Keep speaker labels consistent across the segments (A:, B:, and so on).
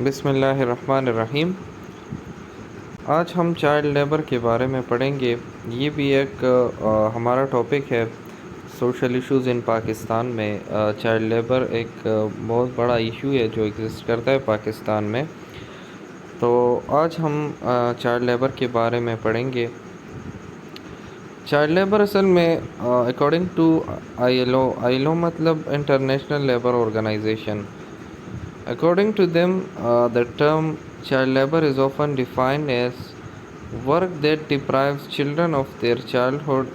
A: بسم اللہ الرحمن الرحیم۔ آج ہم چائلڈ لیبر کے بارے میں پڑھیں گے۔ یہ بھی ایک ہمارا ٹاپک ہے، سوشل ایشوز ان پاکستان میں۔ چائلڈ لیبر ایک بہت بڑا ایشو ہے جو ایگزسٹ کرتا ہے پاکستان میں۔ تو آج ہم چائلڈ لیبر کے بارے میں پڑھیں گے۔ چائلڈ لیبر اصل میں اکارڈنگ ٹو ILO مطلب international labour organisation. According to them, the term child labor is often defined as work that deprives children of their childhood,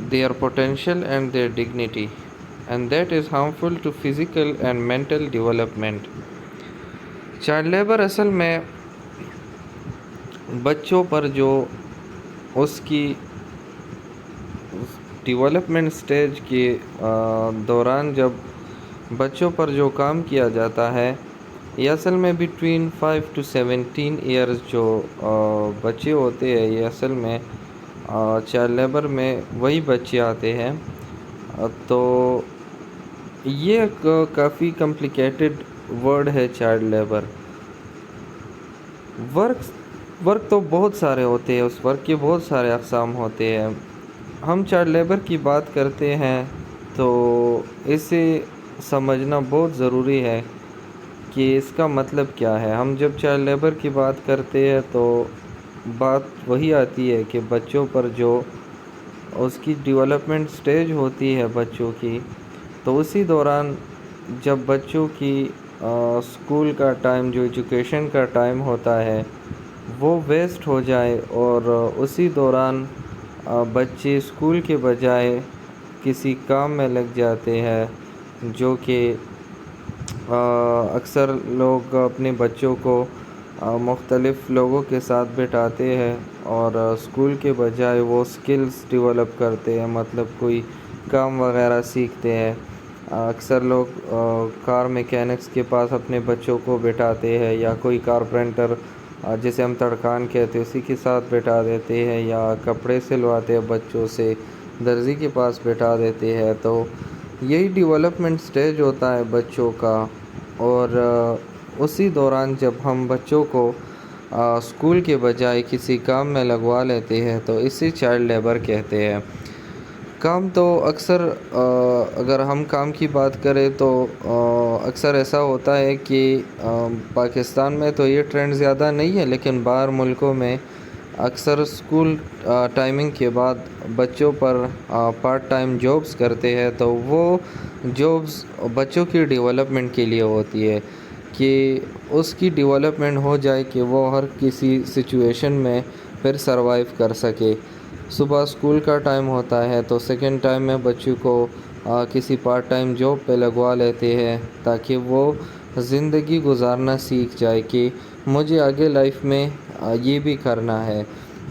A: their potential and their dignity, and that is harmful to physical and mental development. Child labor اصل میں بچوں پر جو اس کی development stage کے دوران جب بچوں پر جو کام کیا جاتا ہے، یہ اصل میں بٹوین 5 to 17 ایئرز جو بچے ہوتے ہیں، یہ اصل میں چائلڈ لیبر میں وہی بچے آتے ہیں۔ تو یہ ایک کافی کمپلیکیٹڈ ورڈ ہے چائلڈ لیبر۔ ورک تو بہت سارے ہوتے ہیں، اس ورک کے بہت سارے اقسام ہوتے ہیں۔ ہم چائلڈ لیبر کی بات کرتے ہیں تو اسے سمجھنا بہت ضروری ہے کہ اس کا مطلب کیا ہے۔ ہم جب چائلڈ لیبر کی بات کرتے ہیں تو بات وہی آتی ہے کہ بچوں پر جو اس کی ڈیولپمنٹ سٹیج ہوتی ہے بچوں کی، تو اسی دوران جب بچوں کی اسکول کا ٹائم، جو ایجوکیشن کا ٹائم ہوتا ہے، وہ ویسٹ ہو جائے اور اسی دوران بچے اسکول کے بجائے کسی کام میں لگ جاتے ہیں، جو کہ اکثر لوگ اپنے بچوں کو مختلف لوگوں کے ساتھ بٹھاتے ہیں اور اسکول کے بجائے وہ سکلز ڈیولپ کرتے ہیں، مطلب کوئی کام وغیرہ سیکھتے ہیں۔ اکثر لوگ کار میکینکس کے پاس اپنے بچوں کو بٹھاتے ہیں، یا کوئی کارپینٹر جسے ہم تڑکان کہتے ہیں اسی کے ساتھ بٹھا دیتے ہیں، یا کپڑے سلواتے ہیں بچوں سے درزی کے پاس بٹھا دیتے ہیں۔ تو یہی ڈیولپمنٹ سٹیج ہوتا ہے بچوں کا، اور اسی دوران جب ہم بچوں کو اسکول کے بجائے کسی کام میں لگوا لیتے ہیں تو اسے چائلڈ لیبر کہتے ہیں۔ کام تو اکثر اگر ہم کام کی بات کریں تو اکثر ایسا ہوتا ہے کہ پاکستان میں تو یہ ٹرینڈ زیادہ نہیں ہے، لیکن باہر ملکوں میں اکثر اسکول ٹائمنگ کے بعد بچوں پر پارٹ ٹائم جابس کرتے ہیں، تو وہ جابس بچوں کی ڈیولپمنٹ کے لیے ہوتی ہے کہ اس کی ڈیولپمنٹ ہو جائے کہ وہ ہر کسی سچویشن میں پھر سروائیو کر سکے۔ صبح اسکول کا ٹائم ہوتا ہے تو سیکنڈ ٹائم میں بچوں کو کسی پارٹ ٹائم جاب پہ لگوا لیتے ہیں تاکہ وہ زندگی گزارنا سیکھ جائے کہ مجھے آگے لائف میں یہ بھی کرنا ہے،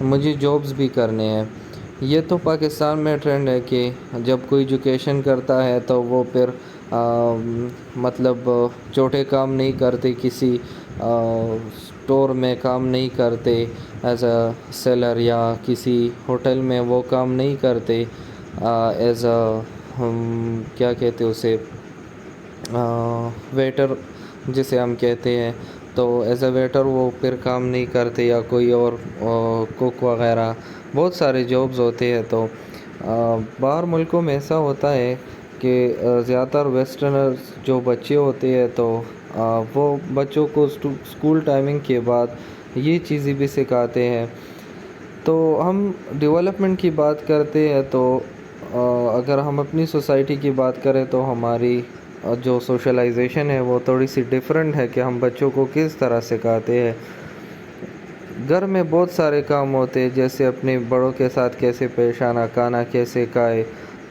A: مجھے جابس بھی کرنے ہیں۔ یہ تو پاکستان میں ٹرینڈ ہے کہ جب کوئی ایجوکیشن کرتا ہے تو وہ پھر مطلب چھوٹے کام نہیں کرتے، کسی اسٹور میں کام نہیں کرتے ایز اے سیلر، یا کسی ہوٹل میں وہ کام نہیں کرتے ایز اے کیا کہتے اسے ویٹر جسے ہم کہتے ہیں، تو ایز اے ویٹر وہ پھر کام نہیں کرتے، یا کوئی اور کوک وغیرہ بہت سارے جابز ہوتے ہیں۔ تو باہر ملکوں میں ایسا ہوتا ہے کہ زیادہ تر ویسٹرنرز جو بچے ہوتے ہیں تو وہ بچوں کو اسکول ٹائمنگ کے بعد یہ چیزیں بھی سکھاتے ہیں۔ تو ہم ڈیولپمنٹ کی بات کرتے ہیں تو اگر ہم اپنی سوسائٹی کی بات کریں تو ہماری جو سوشلائزیشن ہے وہ تھوڑی سی ڈیفرنٹ ہے کہ ہم بچوں کو کس طرح سکھاتے ہیں۔ گھر میں بہت سارے کام ہوتے ہیں، جیسے اپنے بڑوں کے ساتھ کیسے پیش آنا، کھانا کیسے کھائے،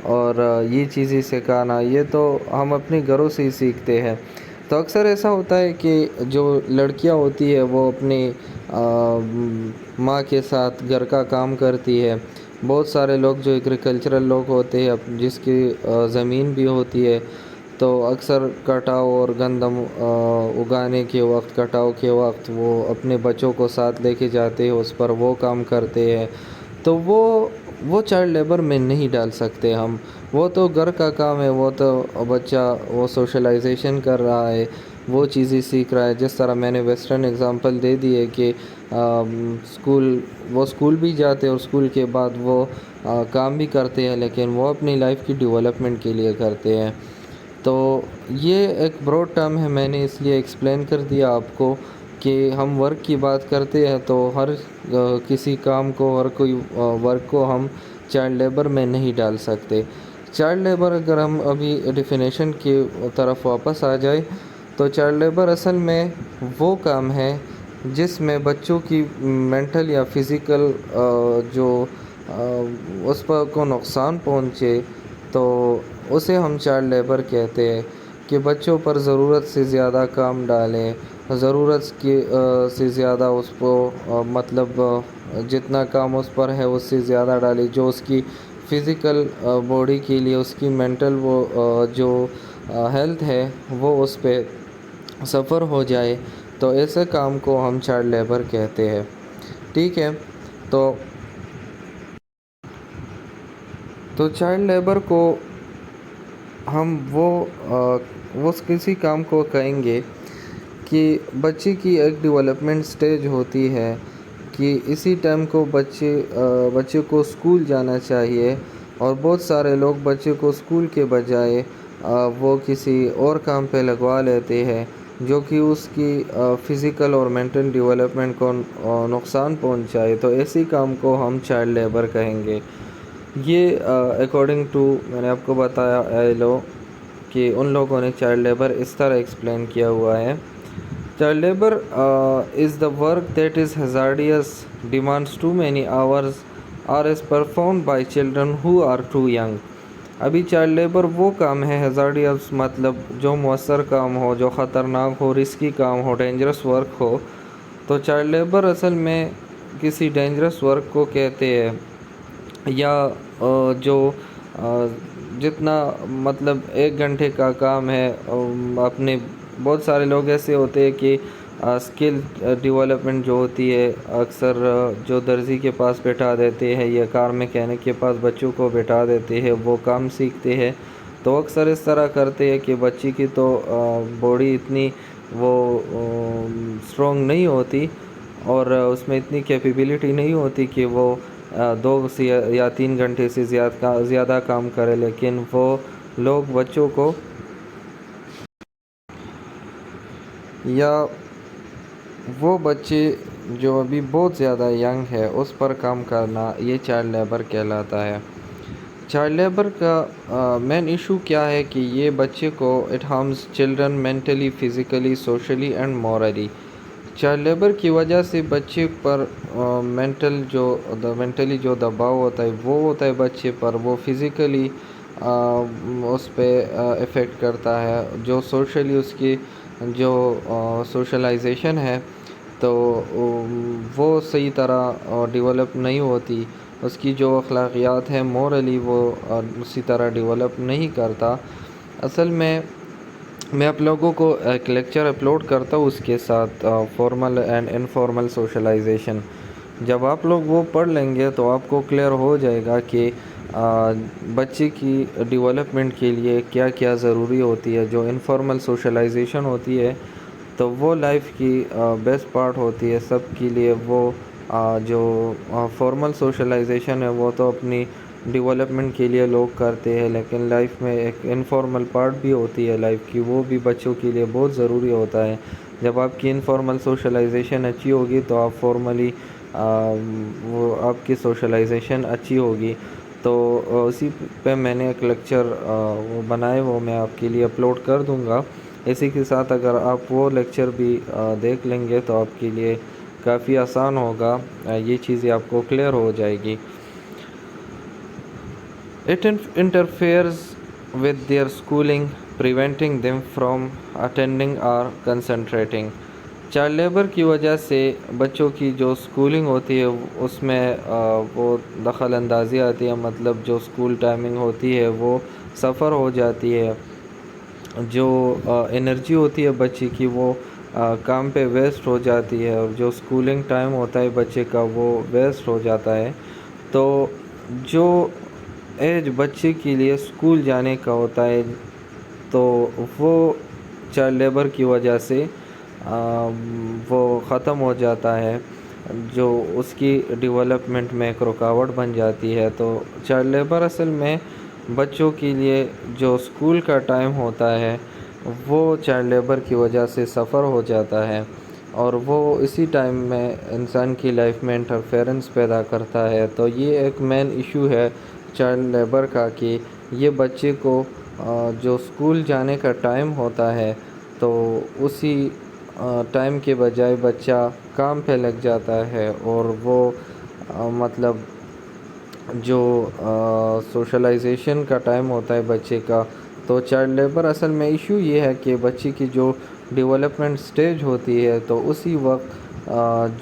A: اور یہ چیزیں سکھانا، یہ تو ہم اپنے گھروں سے ہی سیکھتے ہیں۔ تو اکثر ایسا ہوتا ہے کہ جو لڑکیاں ہوتی ہے وہ اپنی ماں کے ساتھ گھر کا کام کرتی ہے۔ بہت سارے لوگ جو ایگریکلچرل لوگ ہوتے ہیں جس کی زمین بھی ہوتی ہے، تو اکثر کٹاؤ اور گندم اگانے کے وقت، کٹاؤ کے وقت وہ اپنے بچوں کو ساتھ لے کے جاتے ہیں، اس پر وہ کام کرتے ہیں۔ تو وہ چائلڈ لیبر میں نہیں ڈال سکتے ہم، وہ تو گھر کا کام ہے، وہ تو بچہ وہ سوشلائزیشن کر رہا ہے، وہ چیزیں سیکھ رہا ہے. جس طرح میں نے ویسٹرن اگزامپل دے دی ہے کہ اسکول بھی جاتے اور اسکول کے بعد وہ کام بھی کرتے ہیں، لیکن وہ اپنی لائف کی ڈیولپمنٹ کے لیے کرتے ہیں. تو یہ ایک براڈ ٹرم ہے، میں نے اس لیے ایکسپلین کر دیا آپ کو کہ ہم ورک کی بات کرتے ہیں تو ہر کسی کام کو، ہر کوئی ورک کو ہم چائلڈ لیبر میں نہیں ڈال سکتے. چائلڈ لیبر اگر ہم ابھی ڈیفینیشن کی طرف واپس آ جائے تو چائلڈ لیبر اصل میں وہ کام ہے جس میں بچوں کی مینٹل یا فزیکل جو اس پر کو نقصان پہنچے تو اسے ہم چائلڈ لیبر کہتے ہیں. کہ بچوں پر ضرورت سے زیادہ کام ڈالیں، ضرورت سے زیادہ اس کو مطلب جتنا کام اس پر ہے اس سے زیادہ ڈالیں، جو اس کی فزیکل باڈی کے لیے، اس کی مینٹل جو ہیلتھ ہے وہ اس پہ سفر ہو جائے، تو ایسے کام کو ہم چائلڈ لیبر کہتے ہیں. ٹھیک ہے، تو چائلڈ لیبر کو ہم وہ کسی کام کو کہیں گے کہ بچے کی ایک ڈیولپمنٹ سٹیج ہوتی ہے کہ اسی ٹائم کو بچے کو اسکول جانا چاہیے، اور بہت سارے لوگ بچے کو اسکول کے بجائے وہ کسی اور کام پہ لگوا لیتے ہیں جو کہ اس کی فزیکل اور مینٹل ڈیولپمنٹ کو نقصان پہنچائے، تو ایسی کام کو ہم چائلڈ لیبر کہیں گے. یہ اکارڈنگ ٹو میں نے آپ کو بتایا ایلو کہ ان لوگوں نے چائلڈ لیبر اس طرح ایکسپلین کیا ہوا ہے. Child labour is the work that is hazardous, demands too many hours or is performed by children who are too young. ابھی چائلڈ لیبر وہ کام ہے، ہیزارڈیس مطلب جو مؤثر کام ہو، جو خطرناک ہو، رسکی کام ہو، ڈینجرس ورک ہو. تو چائلڈ لیبر اصل میں کسی ڈینجرس ورک کو کہتے ہیں، یا جو جتنا مطلب 1 گھنٹے کا کام ہے. اپنے بہت سارے لوگ ایسے ہوتے ہیں کہ اسکل ڈیولپمنٹ جو ہوتی ہے اکثر جو درزی کے پاس بٹھا دیتے ہیں یا کار میکینک کے پاس بچوں کو بٹھا دیتے ہیں، وہ کام سیکھتے ہیں. تو اکثر اس طرح کرتے ہیں کہ بچی کی تو باڈی اتنی وہ اسٹرانگ نہیں ہوتی اور اس میں اتنی کیپیبلٹی نہیں ہوتی کہ وہ 2 یا 3 گھنٹے سے زیادہ کام کرے، لیکن وہ لوگ بچوں کو یا وہ بچے جو ابھی بہت زیادہ ینگ ہے اس پر کام کرنا، یہ چائلڈ لیبر کہلاتا ہے. چائلڈ لیبر کا مین ایشو کیا ہے کہ یہ بچے کو it harms children mentally, physically, socially and morally. Child labour کی وجہ سے بچے پر مینٹلی جو دباؤ ہوتا ہے وہ ہوتا ہے بچے پر، وہ فزیکلی اس پہ افیکٹ کرتا ہے، جو سوشلی اس کی جو سوشلائزیشن ہے تو وہ صحیح طرح ڈیولپ نہیں ہوتی. اس کی جو اخلاقیات ہیں مورلی وہ اسی طرح ڈیولپ نہیں کرتا. اصل میں آپ لوگوں کو ایک لیکچر اپلوڈ کرتا ہوں اس کے ساتھ فارمل اینڈ انفارمل سوشلائزیشن. جب آپ لوگ وہ پڑھ لیں گے تو آپ کو کلیئر ہو جائے گا کہ بچے کی ڈیولپمنٹ کے لیے کیا کیا ضروری ہوتی ہے. جو انفارمل سوشلائزیشن ہوتی ہے تو وہ لائف کی بیسٹ پارٹ ہوتی ہے سب کے لیے. وہ جو فارمل سوشلائزیشن ہے وہ تو اپنی ڈیولپمنٹ کے لیے لوگ کرتے ہیں، لیکن لائف میں ایک انفارمل پارٹ بھی ہوتی ہے لائف کی، وہ بھی بچوں کے لیے بہت ضروری ہوتا ہے. جب آپ کی انفارمل سوشلائزیشن اچھی ہوگی تو آپ فارملی وہ آپ کی سوشلائزیشن اچھی ہوگی. تو اسی پہ میں نے ایک لیکچر وہ بنائے، وہ میں آپ کے لیے اپلوڈ کر دوں گا. اسی کے ساتھ اگر آپ وہ لیکچر بھی دیکھ لیں گے تو آپ کے لیے کافی آسان ہوگا، یہ چیزیں آپ کو کلیئر ہو جائے گی. It interferes with their schooling, preventing them from attending or concentrating. Child labour کی وجہ سے بچوں کی جو اسکولنگ ہوتی ہے اس میں وہ دخل اندازی آتی ہے، مطلب جو اسکول ٹائمنگ ہوتی ہے وہ سفر ہو جاتی ہے. جو انرجی ہوتی ہے بچے کی وہ کام پہ ویسٹ ہو جاتی ہے، اور جو اسکولنگ ٹائم ہوتا ہے بچے کا وہ ویسٹ ہو جاتا ہے. تو جو ایج بچے کے لیے اسکول جانے کا ہوتا ہے تو وہ چائلڈ لیبر کی وجہ سے وہ ختم ہو جاتا ہے، جو اس کی ڈیولپمنٹ میں ایک رکاوٹ بن جاتی ہے۔ تو چائلڈ لیبر اصل میں بچوں کے لیے جو اسکول کا ٹائم ہوتا ہے وہ چائلڈ لیبر کی وجہ سے سفر ہو جاتا ہے، اور وہ اسی ٹائم میں انسان کی لائف میں انٹرفیرنس پیدا کرتا ہے۔ تو یہ ایک مین ایشو ہے چائلڈ لیبر کا، کہ یہ بچے کو جو اسکول جانے کا ٹائم ہوتا ہے تو اسی ٹائم کے بجائے بچہ کام پہ لگ جاتا ہے، اور وہ مطلب جو سوشلائزیشن کا ٹائم ہوتا ہے بچے کا، تو چائلڈ لیبر اصل میں ایشو یہ ہے کہ بچے کی جو ڈیولپمنٹ سٹیج ہوتی ہے تو اسی وقت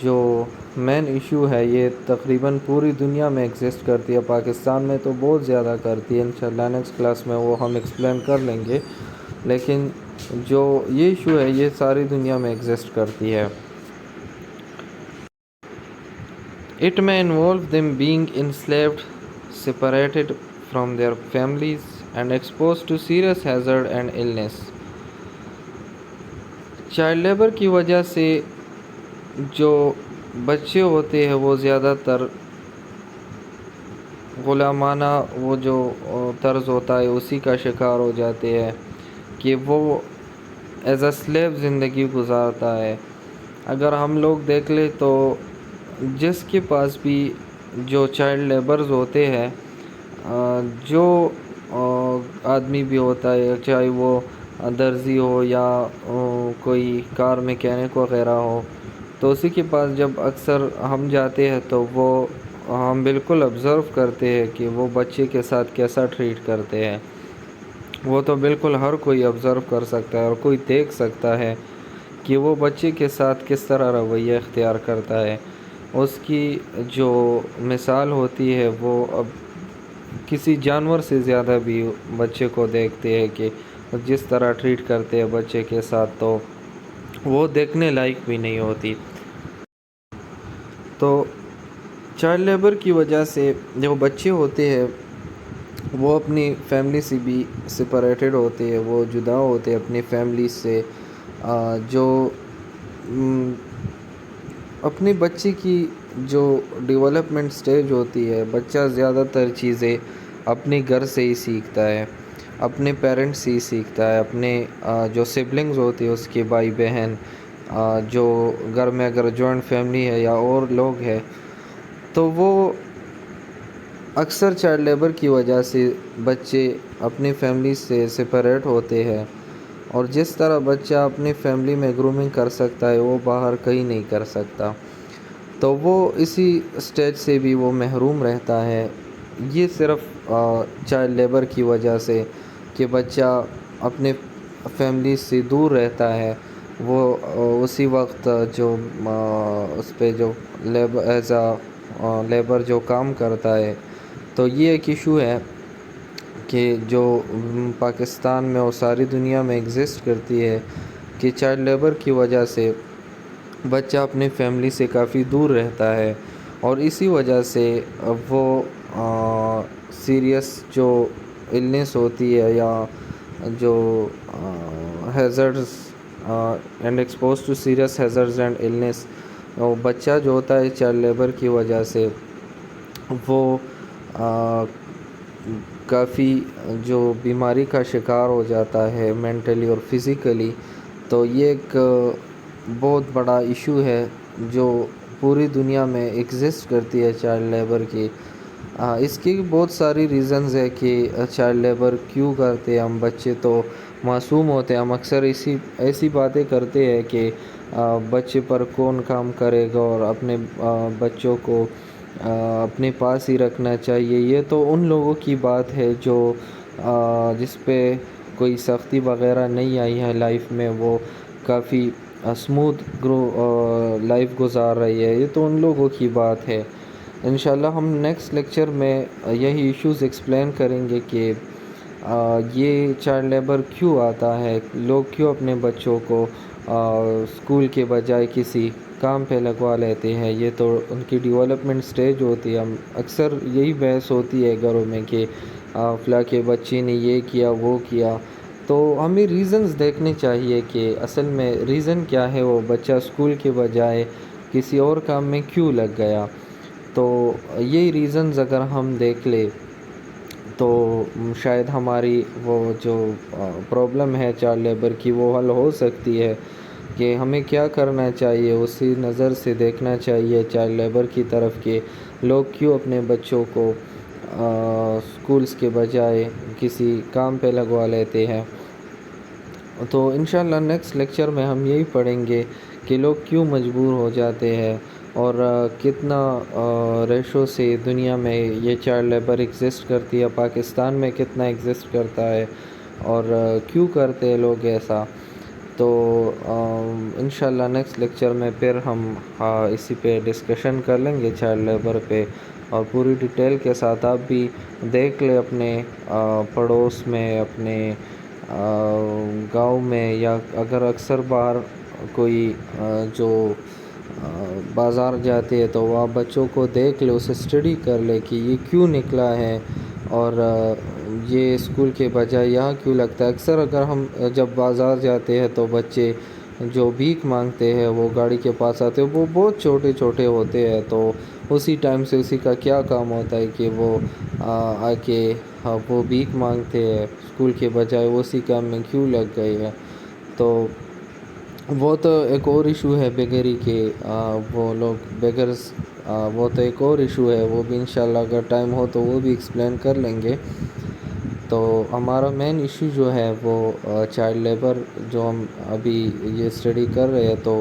A: جو مین ایشو ہے یہ تقریباً پوری دنیا میں ایگزسٹ کرتی ہے، پاکستان میں تو بہت زیادہ کرتی ہے، انشاءاللہ نیکسٹ کلاس میں وہ ہم ایکسپلین کر لیں گے، لیکن جو یہ ایشو ہے یہ ساری دنیا میں ایگزسٹ کرتی ہے۔ It may involve them being enslaved, separated from their families, and exposed to serious hazard and illness۔ Child labour کی وجہ سے جو بچے ہوتے ہیں وہ زیادہ تر غلامانہ وہ جو طرز ہوتا ہے اسی کا شکار ہو جاتے ہیں، کہ وہ ایز اے سلیو زندگی گزارتا ہے۔ اگر ہم لوگ دیکھ لیں تو جس کے پاس بھی جو چائلڈ لیبرز ہوتے ہیں، جو آدمی بھی ہوتا ہے، چاہے وہ درزی ہو یا کوئی کار میکینک وغیرہ ہو، تو اسی کے پاس جب اکثر ہم جاتے ہیں تو وہ ہم بالکل آبزرو کرتے ہیں کہ وہ بچے کے ساتھ کیسا ٹریٹ کرتے ہیں۔ وہ تو بالکل ہر کوئی آبزرو کر سکتا ہے اور کوئی دیکھ سکتا ہے کہ وہ بچے کے ساتھ کس طرح رویہ اختیار کرتا ہے۔ اس کی جو مثال ہوتی ہے وہ اب کسی جانور سے زیادہ بھی بچے کو دیکھتے ہیں کہ جس طرح ٹریٹ کرتے ہیں بچے کے ساتھ، تو وہ دیکھنے لائق بھی نہیں ہوتی۔ تو چائلڈ لیبر کی وجہ سے جو بچے ہوتے ہیں وہ اپنی فیملی سے بھی سپریٹڈ ہوتے ہیں، وہ جدا ہوتے ہیں اپنی فیملی سے، جو اپنے بچے کی جو ڈیولپمنٹ سٹیج ہوتی ہے، بچہ زیادہ تر چیزیں اپنے گھر سے ہی سیکھتا ہے، اپنے پیرنٹس سے ہی سیکھتا ہے، اپنے جو سبلنگز ہوتے ہیں اس کے بھائی بہن، جو گھر میں اگر جوائنٹ فیملی ہے یا اور لوگ ہیں، تو وہ اکثر چائلڈ لیبر کی وجہ سے بچے اپنی فیملی سے سپریٹ ہوتے ہیں، اور جس طرح بچہ اپنی فیملی میں گرومنگ کر سکتا ہے وہ باہر کہیں نہیں کر سکتا، تو وہ اسی سٹیج سے بھی وہ محروم رہتا ہے۔ یہ صرف چائلڈ لیبر کی وجہ سے کہ بچہ اپنے فیملی سے دور رہتا ہے، وہ اسی وقت جو اس پہ جو ایز اے لیبر جو کام کرتا ہے، تو یہ ایک ایشو ہے کہ جو پاکستان میں اور ساری دنیا میں ایگزسٹ کرتی ہے، کہ چائلڈ لیبر کی وجہ سے بچہ اپنی فیملی سے کافی دور رہتا ہے، اور اسی وجہ سے وہ سیریس جو النیس ہوتی ہے یا جو hazards and expose to serious hazards and illness, بچہ جو ہوتا ہے چائلڈ لیبر کی وجہ سے وہ کافی جو بیماری کا شکار ہو جاتا ہے مینٹلی اور فزیکلی۔ تو یہ ایک بہت بڑا ایشو ہے جو پوری دنیا میں ایگزسٹ کرتی ہے چائلڈ لیبر کی۔ اس کی بہت ساری ریزنز ہے کہ چائلڈ لیبر کیوں کرتے ہیں ہم، بچے تو معصوم ہوتے ہیں، ہم اکثر ایسی باتیں کرتے ہیں کہ بچے پر کون کام کرے گا اور اپنے بچوں کو اپنے پاس ہی رکھنا چاہیے۔ یہ تو ان لوگوں کی بات ہے جو جس پہ کوئی سختی وغیرہ نہیں آئی ہے لائف میں، وہ کافی اسموتھ لائف گزار رہی ہے، یہ تو ان لوگوں کی بات ہے۔ انشاءاللہ ہم نیکسٹ لیکچر میں یہی ایشوز ایکسپلین کریں گے کہ یہ چائلڈ لیبر کیوں آتا ہے، لوگ کیوں اپنے بچوں کو اسکول کے بجائے کسی کام پہ لگوا لیتے ہیں۔ یہ تو ان کی ڈیولپمنٹ سٹیج ہوتی ہے، ہم اکثر یہی بحث ہوتی ہے گھروں میں کہ فلاں کے بچے نے یہ کیا وہ کیا، تو ہمیں ریزنز دیکھنے چاہیے کہ اصل میں ریزن کیا ہے، وہ بچہ اسکول کے بجائے کسی اور کام میں کیوں لگ گیا۔ تو یہی ریزنز اگر ہم دیکھ لیں تو شاید ہماری وہ جو پرابلم ہے چائلڈ لیبر کی وہ حل ہو سکتی ہے، کہ ہمیں کیا کرنا چاہیے، اسی نظر سے دیکھنا چاہیے چائلڈ لیبر کی طرف کہ لوگ کیوں اپنے بچوں کو اسکولس کے بجائے کسی کام پہ لگوا لیتے ہیں۔ تو انشاءاللہ نیکسٹ لیکچر میں ہم یہی پڑھیں گے کہ لوگ کیوں مجبور ہو جاتے ہیں، اور کتنا ریشو سے دنیا میں یہ چائلڈ لیبر ایگزسٹ کرتی ہے، پاکستان میں کتنا ایگزسٹ کرتا ہے، اور کیوں کرتے ہیں لوگ ایسا۔ تو انشاءاللہ نیکسٹ لیکچر میں پھر ہم اسی پہ ڈسکشن کر لیں گے چائلڈ لیبر پہ، اور پوری ڈیٹیل کے ساتھ آپ بھی دیکھ لیں اپنے پڑوس میں، اپنے گاؤں میں، یا اگر اکثر باہر کوئی جو بازار جاتے ہیں تو وہاں بچوں کو دیکھ لے، اسے اسٹڈی کر لے کہ یہ کیوں نکلا ہے، اور یہ اسکول کے بجائے یہاں کیوں لگتا ہے۔ اکثر اگر ہم جب بازار جاتے ہیں تو بچے جو بھیک مانگتے ہیں وہ گاڑی کے پاس آتے ہیں، وہ بہت چھوٹے چھوٹے ہوتے ہیں، تو اسی ٹائم سے اسی کا کیا کام ہوتا ہے کہ وہ آ کے وہ بھیک مانگتے ہیں اسکول کے بجائے، وہ اسی کام میں کیوں لگ گئے ہیں۔ تو وہ تو ایک اور ایشو ہے بیگری کے، وہ لوگ بیگرز، وہ تو ایک اور ایشو ہے، وہ بھی انشاءاللہ اگر ٹائم ہو تو وہ بھی ایکسپلین کر لیں گے۔ تو ہمارا مین ایشو جو ہے وہ چائلڈ لیبر جو ہم ابھی یہ اسٹڈی کر رہے ہیں، تو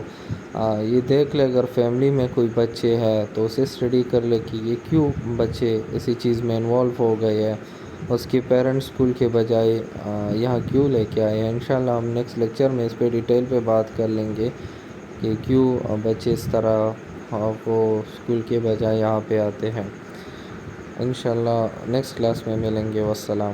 A: یہ دیکھ لے اگر فیملی میں کوئی بچے ہے تو اسے اسٹڈی کر لے کہ یہ کیوں بچے اسی چیز میں انوالو ہو گئے ہیں، اس کے پیرنٹس اسکول کے بجائے یہاں کیوں لے کے آئے ہیں۔ انشاءاللہ ہم نیکسٹ لیکچر میں اس پہ ڈیٹیل پہ بات کر لیں گے کہ کیوں بچے اس طرح وہ اسکول کے بجائے یہاں پہ آتے ہیں۔ انشاءاللہ نیکسٹ کلاس میں ملیں گے۔ والسلام۔